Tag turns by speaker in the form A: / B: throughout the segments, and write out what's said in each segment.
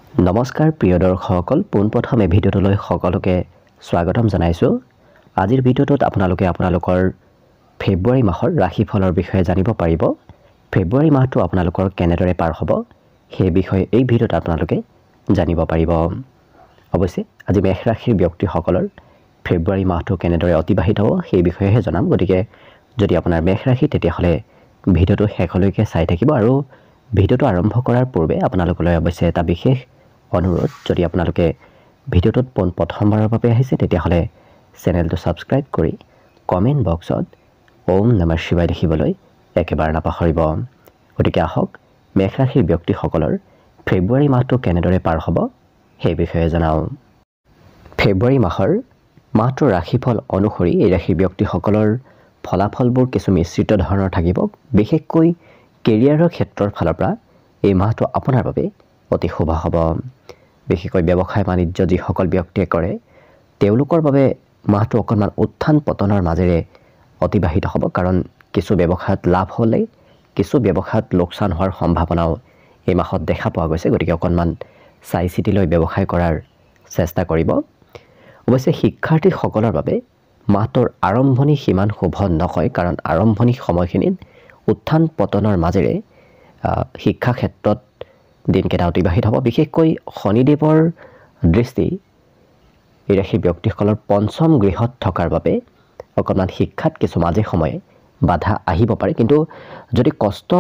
A: নমস্কাৰ প্ৰিয় দৰ্শকসকল, পোনপ্ৰথমে ভিডিঅ'টোলৈ সকলোকে স্বাগতম জনাইছোঁ। আজিৰ ভিডিঅ'টোত আপোনালোকে আপোনালোকৰ ফেব্ৰুৱাৰী মাহৰ ৰাশিফলৰ বিষয়ে জানিব পাৰিব। ফেব্ৰুৱাৰী মাহটো আপোনালোকৰ কেনেদৰে পাৰ হ'ব সেই বিষয়ে এই ভিডিঅ'ত আপোনালোকে জানিব পাৰিব। অৱশ্যে আজি মেষ ৰাশিৰ ব্যক্তিসকলৰ ফেব্ৰুৱাৰী মাহটো কেনেদৰে অতিবাহিত হ'ব সেই বিষয়েহে জনাম। গতিকে যদি আপোনাৰ মেষ ৰাশি তেতিয়াহ'লে ভিডিঅ'টো শেষলৈকে চাই থাকিব। আৰু ভিডিঅ'টো আৰম্ভ কৰাৰ পূৰ্বে আপোনালোকলৈ অৱশ্যে এটা বিশেষ অনুৰোধ, যদি আপোনালোকে ভিডিঅ'টোত প্ৰথমবাৰৰ বাবে আহিছে তেতিয়াহ'লে চেনেলটো ছাবস্ক্ৰাইব কৰি কমেণ্ট বক্সত ওম নমঃ শিৱায় লিখিবলৈ একেবাৰে নাপাহৰিব। গতিকে আহক মেষ ৰাশিৰ ব্যক্তিসকলৰ ফেব্ৰুৱাৰী মাহটো কেনেদৰে পাৰ হ'ব সেই বিষয়ে জনাওঁ। ফেব্ৰুৱাৰী মাহটোৰ ৰাশিফল অনুসৰি এই ৰাশিৰ ব্যক্তিসকলৰ ফলাফলবোৰ কিছু মিশ্ৰিত ধৰণৰ থাকিব। বিশেষকৈ কেৰিয়াৰৰ ক্ষেত্ৰৰ ফালৰ পৰা এই মাহটো আপোনাৰ বাবে অতি শুভ হ'ব। বিশেষকৈ ব্যৱসায় বাণিজ্য যিসকল ব্যক্তিয়ে কৰে তেওঁলোকৰ বাবে মাহটো অকণমান উত্থান পতনৰ মাজেৰে অতিবাহিত হ'ব। কাৰণ কিছু ব্যৱসায়ত লাভ হ'লে কিছু ব্যৱসায়ত লোকচান হোৱাৰ সম্ভাৱনাও এই মাহত দেখা পোৱা গৈছে। গতিকে অকণমান চাই চিতি লৈ ব্যৱসায় কৰাৰ চেষ্টা কৰিব। অৱশ্যে শিক্ষাৰ্থীসকলৰ বাবে মাহটোৰ আৰম্ভণি সিমান শুভ নহয়, কাৰণ আৰম্ভণি সময়খিনিত উত্থান পতনৰ মাজেৰে শিক্ষা ক্ষেত্ৰত দিনকেইটা অতিবাহিত হ'ব। বিশেষকৈ শনিদেৱৰ দৃষ্টি এই ৰাশিৰ ব্যক্তিসকলৰ পঞ্চম গৃহত থকাৰ বাবে অকণমান শিক্ষাত কিছু মাজে সময়ে বাধা আহিব পাৰে। কিন্তু যদি কষ্ট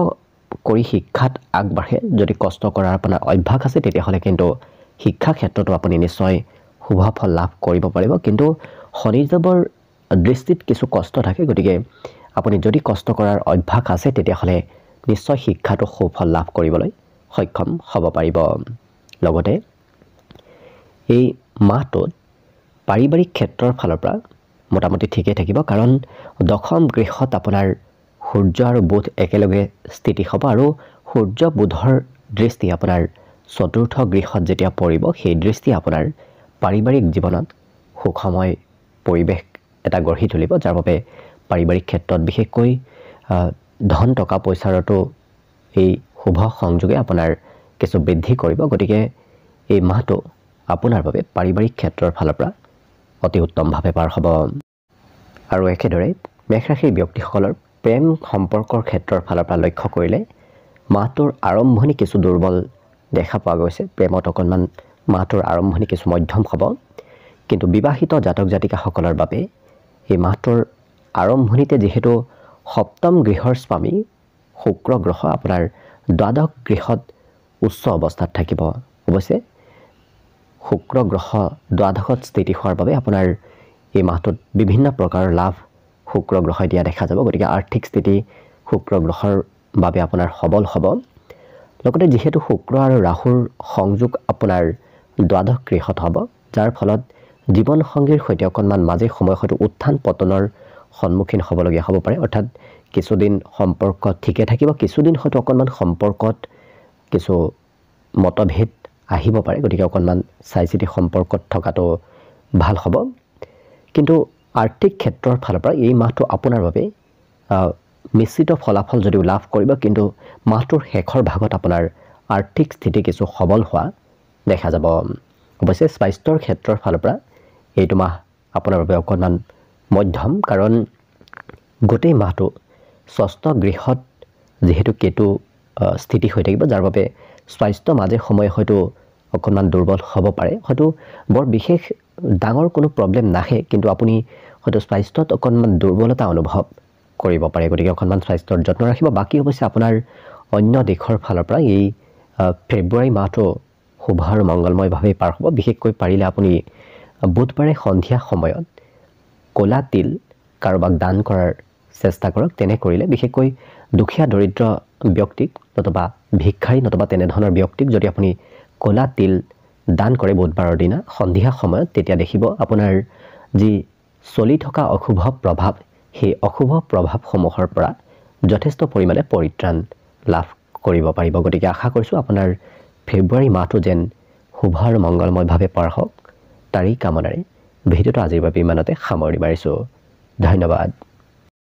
A: কৰি শিক্ষাত আগবাঢ়ে, যদি কষ্ট কৰাৰ আপোনাৰ অভ্যাস আছে তেতিয়াহ'লে কিন্তু শিক্ষা ক্ষেত্ৰতো আপুনি নিশ্চয় শুভ ফল লাভ কৰিব পাৰিব। কিন্তু শনিদেৱৰ দৃষ্টিত কিছু কষ্ট থাকে, গতিকে আপুনি যদি কষ্ট কৰাৰ অভ্যাস আছে তেতিয়াহ'লে নিশ্চয় শিক্ষাটো সুফল লাভ কৰিবলৈ সক্ষম হ'ব পাৰিব। লগতে এই মাহটোত পাৰিবাৰিক ক্ষেত্ৰৰ ফালৰ পৰা মোটামুটি ঠিকেই থাকিব, কাৰণ দশম গৃহত আপোনাৰ সূৰ্য আৰু বুধ একেলগে স্থিতি হ'ব। আৰু সূৰ্য বুধৰ দৃষ্টি আপোনাৰ চতুৰ্থ গৃহত যেতিয়া পৰিব, সেই দৃষ্টি আপোনাৰ পাৰিবাৰিক জীৱনত সুখময় পৰিৱেশ এটা গঢ়ি তুলিব, যাৰ বাবে পাৰিবাৰিক ক্ষেত্ৰত বিশেষকৈ ধন টকা পইচাৰতো এই শুভ সংযোগে আপোনাৰ কিছু বৃদ্ধি কৰিব। গতিকে এই মাহটো আপোনাৰ বাবে পাৰিবাৰিক ক্ষেত্ৰৰ ফালৰ পৰা অতি উত্তমভাৱে পাৰ হ'ব। আৰু একেদৰে মেষ ৰাশিৰ ব্যক্তিসকলৰ প্ৰেম সম্পৰ্কৰ ক্ষেত্ৰৰ ফালৰ পৰা লক্ষ্য কৰিলে মাহটোৰ আৰম্ভণি কিছু দুৰ্বল দেখা পোৱা গৈছে। প্ৰেমত অকণমান মাহটোৰ আৰম্ভণি কিছু মধ্যম হ'ব। কিন্তু বিবাহিত জাতক জাতিকাসকলৰ বাবে এই মাহটোৰ আৰম্ভণিতে যিহেতু সপ্তম গৃহৰ স্বামী শুক্ৰ গ্ৰহ আপোনাৰ দ্বাদশ গৃহত উচ্চ অৱস্থাত থাকিব। অৱশ্যে শুক্ৰ গ্ৰহ দ্বাদশত স্থিতি হোৱাৰ বাবে আপোনাৰ এই মাহটোত বিভিন্ন প্ৰকাৰৰ লাভ শুক্ৰ গ্ৰহই দিয়া দেখা যাব। গতিকে আৰ্থিক স্থিতি শুক্ৰ গ্ৰহৰ বাবে আপোনাৰ সবল হ'ব। লগতে যিহেতু শুক্ৰ আৰু ৰাহুৰ সংযোগ আপোনাৰ দ্বাদশ গৃহত হ'ব, যাৰ ফলত জীৱনসংগীৰ সৈতে অকণমান মাজে সময়ে হয়তো উত্থান পতনৰ সন্মুখীন হ'বলগীয়া হ'ব পাৰে। অৰ্থাৎ কিছুদিন সম্পৰ্ক ঠিকে থাকিব, কিছুদিন হয়তো অকণমান সম্পৰ্কত কিছু মতভেদ আহিব পাৰে। গতিকে অকণমান চাই চিতি সম্পৰ্কত থকাটো ভাল হ'ব। কিন্তু আৰ্থিক ক্ষেত্ৰৰ ফালৰ পৰা এই মাহটো আপোনাৰ বাবে মিশ্ৰিত ফলাফল যদিও লাভ কৰিব, কিন্তু মাহটোৰ শেষৰ ভাগত আপোনাৰ আৰ্থিক স্থিতি কিছু সবল হোৱা দেখা যাব। অৱশ্যে স্বাস্থ্যৰ ক্ষেত্ৰৰ ফালৰ পৰা এইটো মাহ আপোনাৰ বাবে অকণমান মধ্যম, কাৰণ গোটেই মাহটো ষষ্ঠ গৃহত যিহেতু কেতু স্থিতি হৈ থাকিব, যাৰ বাবে স্বাস্থ্য মাজে সময়ে হয়তো অকণমান দুৰ্বল হ'ব পাৰে। হয়তো বৰ বিশেষ ডাঙৰ কোনো প্ৰব্লেম নাহে, কিন্তু আপুনি হয়তো স্বাস্থ্যত অকণমান দুৰ্বলতা অনুভৱ কৰিব পাৰে। গতিকে অকণমান স্বাস্থ্যৰ যত্ন ৰাখিব। বাকী অৱশ্যে আপোনাৰ অন্য দিশৰ ফালৰ পৰা এই ফেব্ৰুৱাৰী মাহটো শুভ আৰু মংগলময়ভাৱে পাৰ হ'ব। বিশেষকৈ পাৰিলে আপুনি বুধবাৰে সন্ধিয়া সময়ত ক'লা তিল কাৰোবাক দান কৰাৰ চেষ্টা কৰক। তেনে কৰিলে বিশেষকৈ দুখীয়া দৰিদ্ৰ ব্যক্তিক নতুবা ভিক্ষাৰী নতুবা তেনেধৰণৰ ব্যক্তিক যদি আপুনি ক'লা তিল দান কৰে বুধবাৰৰ দিনা সন্ধিয়া সময়ত, তেতিয়া দেখিব আপোনাৰ যি চলি থকা অশুভ প্ৰভাৱ, সেই অশুভ প্ৰভাৱসমূহৰ পৰা যথেষ্ট পৰিমাণে পৰিত্ৰাণ লাভ কৰিব পাৰিব। গতিকে আশা কৰিছোঁ আপোনাৰ ফেব্ৰুৱাৰী মাহটো যেন শুভ আৰু মংগলময়ভাৱে পাৰ হওক, তাৰেই কামনাৰে ভিডিঅ'টো আজিৰ বাবে ইমানতে সামৰণি মাৰিছোঁ। ধন্যবাদ।